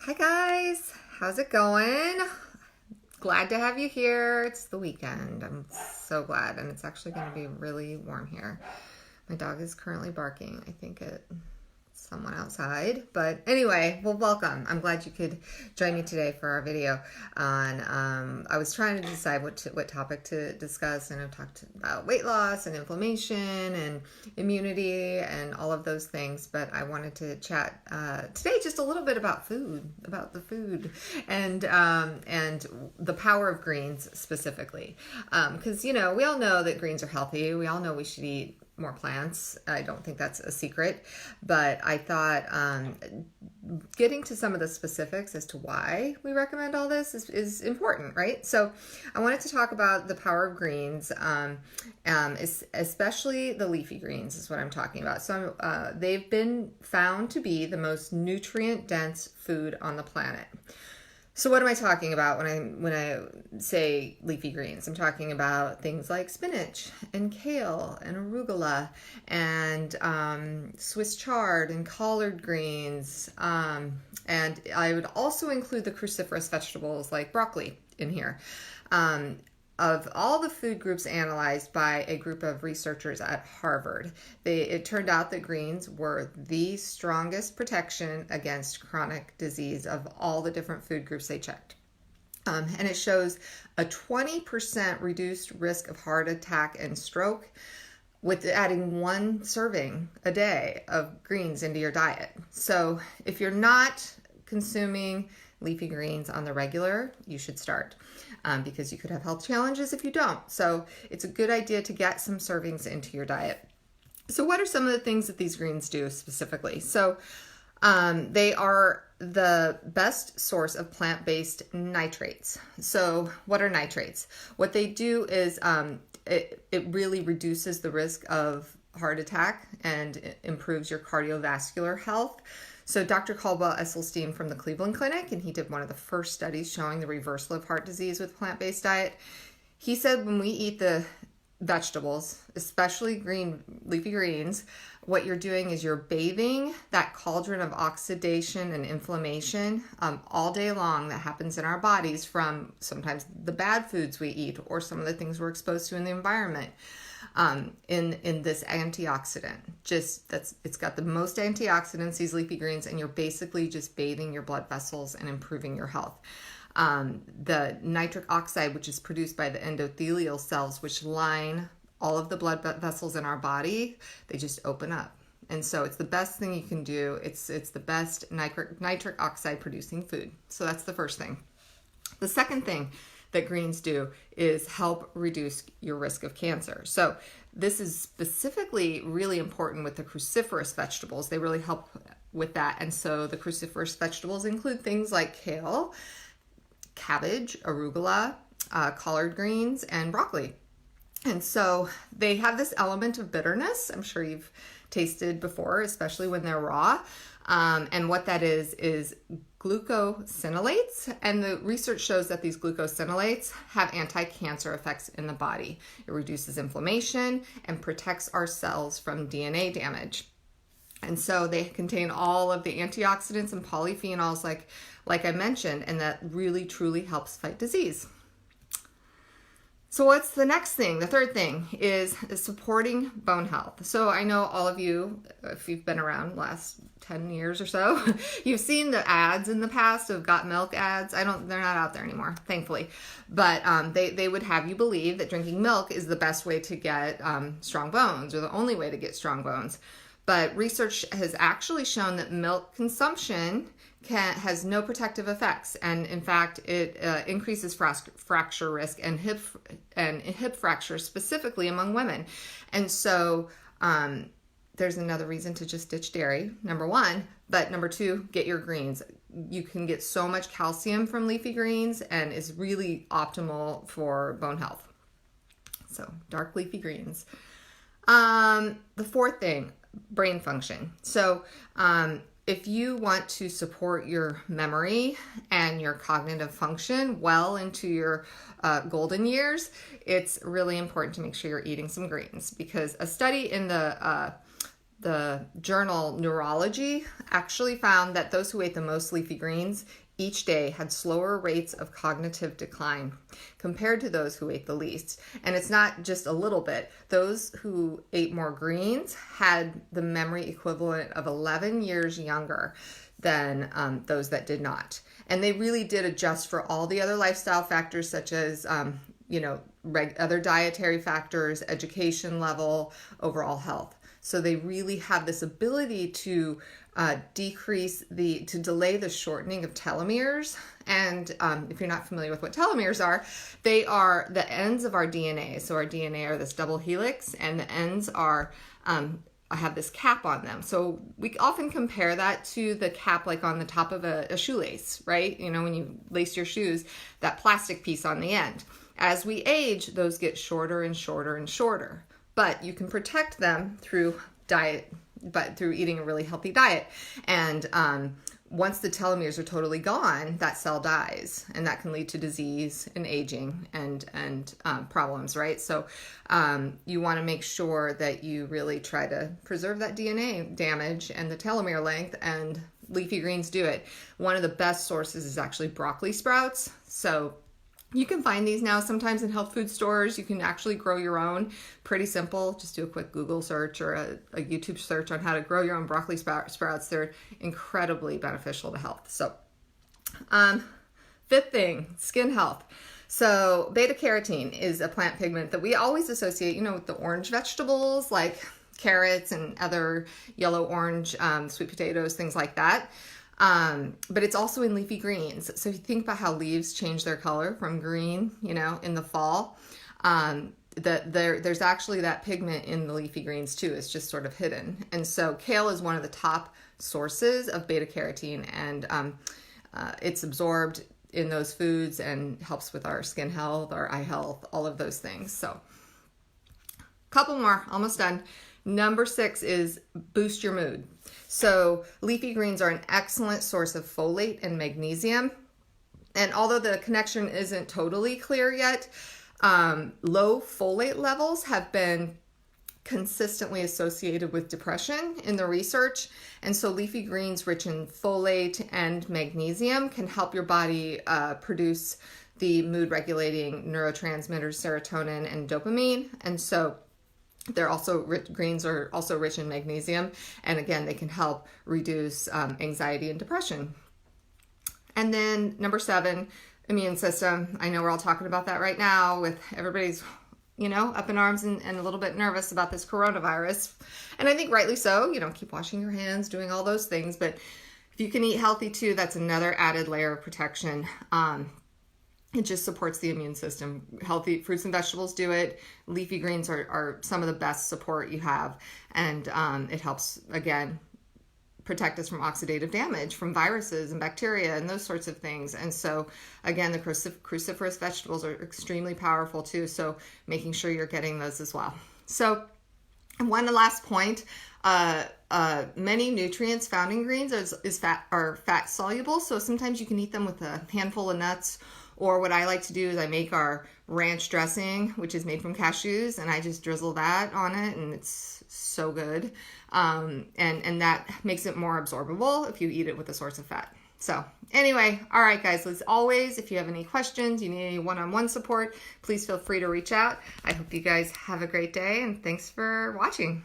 Hi guys, how's it going? Glad to have you here. It's the weekend. I'm so glad, and it's actually going to be really warm here. My dog is currently barking. I think it's someone outside, but anyway, well, welcome. I'm glad you could join me today for our video on I was trying to decide what topic to discuss, and I've talked about weight loss and inflammation and immunity and all of those things, but I wanted to chat today just a little bit about the food and the power of greens specifically, because we all know that greens are healthy. We all know we should eat more plants. I don't think that's a secret, but I thought getting to some of the specifics as to why we recommend all this is important, right? So I wanted to talk about the power of greens, especially the leafy greens is what I'm talking about. So they've been found to be the most nutrient-dense food on the planet. So what am I talking about when I say leafy greens? I'm talking about things like spinach and kale and arugula and Swiss chard and collard greens. And I would also include the cruciferous vegetables like broccoli in here. Of all the food groups analyzed by a group of researchers at Harvard, it turned out that greens were the strongest protection against chronic disease of all the different food groups they checked. And it shows a 20% reduced risk of heart attack and stroke with adding one serving a day of greens into your diet. So if you're not consuming leafy greens on the regular, you should start. Because you could have health challenges if you don't. So it's a good idea to get some servings into your diet. So what are some of the things that these greens do specifically? So they are the best source of plant-based nitrates. So what are nitrates? What they do is it really reduces the risk of heart attack and it improves your cardiovascular health. So Dr. Caldwell Esselstyn from the Cleveland Clinic, and he did one of the first studies showing the reversal of heart disease with plant-based diet. He said when we eat the vegetables, especially leafy greens, what you're doing is you're bathing that cauldron of oxidation and inflammation all day long that happens in our bodies from sometimes the bad foods we eat or some of the things we're exposed to in the environment. In this antioxidant, it's got the most antioxidants, these leafy greens, and you're basically just bathing your blood vessels and improving your health. The nitric oxide, which is produced by the endothelial cells, which line all of the blood vessels in our body, they just open up. And so it's the best thing you can do. It's the best nitric oxide producing food. So that's the first thing. The second thing that greens do is help reduce your risk of cancer. So this is specifically really important with the cruciferous vegetables. They really help with that. And so the cruciferous vegetables include things like kale, cabbage, arugula, collard greens, and broccoli. And so they have this element of bitterness. I'm sure you've tasted before, especially when they're raw. And what that is glucosinolates, and the research shows that these glucosinolates have anti-cancer effects in the body. It reduces inflammation and protects our cells from DNA damage. And so they contain all of the antioxidants and polyphenols like I mentioned, and that really truly helps fight disease. So what's the next thing? The third thing is supporting bone health. So I know all of you, if you've been around the last 10 years or so, you've seen the ads in the past of Got Milk ads. They're not out there anymore, thankfully. But they would have you believe that drinking milk is the best way to get strong bones, or the only way to get strong bones. But research has actually shown that milk consumption has no protective effects, and in fact it increases fracture risk and hip fractures specifically among women. And so there's another reason to just ditch dairy, number one, but number two, get your greens. You can get so much calcium from leafy greens and is really optimal for bone health. So dark leafy greens. The fourth thing, brain function. So if you want to support your memory and your cognitive function well into your golden years, it's really important to make sure you're eating some greens, because a study in the the journal Neurology actually found that those who ate the most leafy greens each day had slower rates of cognitive decline compared to those who ate the least. And it's not just a little bit. Those who ate more greens had the memory equivalent of 11 years younger than those that did not. And they really did adjust for all the other lifestyle factors, such as other dietary factors, education level, overall health. So they really have this ability to delay the shortening of telomeres. And if you're not familiar with what telomeres are, they are the ends of our DNA. So our DNA are this double helix, and the ends are have this cap on them. So we often compare that to the cap like on the top of a shoelace, right? You know, when you lace your shoes, that plastic piece on the end. As we age, those get shorter and shorter and shorter. But you can protect them through diet, but through eating a really healthy diet. And once the telomeres are totally gone, that cell dies, and that can lead to disease and aging and problems, right? So you want to make sure that you really try to preserve that DNA damage and the telomere length, and leafy greens do it. One of the best sources is actually broccoli sprouts. So you can find these now sometimes in health food stores. You can actually grow your own. Pretty simple. Just do a quick Google search or a YouTube search on how to grow your own broccoli sprouts. They're incredibly beneficial to health. So, fifth thing, skin health. So beta carotene is a plant pigment that we always associate, with the orange vegetables like carrots and other yellow, orange, sweet potatoes, things like that. But it's also in leafy greens. So if you think about how leaves change their color from green, in the fall, there's actually that pigment in the leafy greens too. It's just sort of hidden. And so kale is one of the top sources of beta carotene, and it's absorbed in those foods and helps with our skin health, our eye health, all of those things. So couple more, almost done. Number 6 is boost your mood. So leafy greens are an excellent source of folate and magnesium. And although the connection isn't totally clear yet, low folate levels have been consistently associated with depression in the research. And so leafy greens rich in folate and magnesium can help your body produce the mood regulating neurotransmitters serotonin and dopamine. And so greens are also rich in magnesium, and again, they can help reduce anxiety and depression. And then number 7, immune system. I know we're all talking about that right now with everybody's, up in arms and a little bit nervous about this coronavirus. And I think rightly so, keep washing your hands, doing all those things. But if you can eat healthy too, that's another added layer of protection. It just supports the immune system. Healthy fruits and vegetables do it. Leafy greens are some of the best support you have. And it helps, again, protect us from oxidative damage, from viruses and bacteria and those sorts of things. And so, again, the cruciferous vegetables are extremely powerful too. So making sure you're getting those as well. So one last point, many nutrients found in greens are fat soluble. So sometimes you can eat them with a handful of nuts. Or what I like to do is I make our ranch dressing, which is made from cashews, and I just drizzle that on it, and it's so good. And that makes it more absorbable if you eat it with a source of fat. So anyway, all right, guys, as always, if you have any questions, you need any one-on-one support, please feel free to reach out. I hope you guys have a great day, and thanks for watching.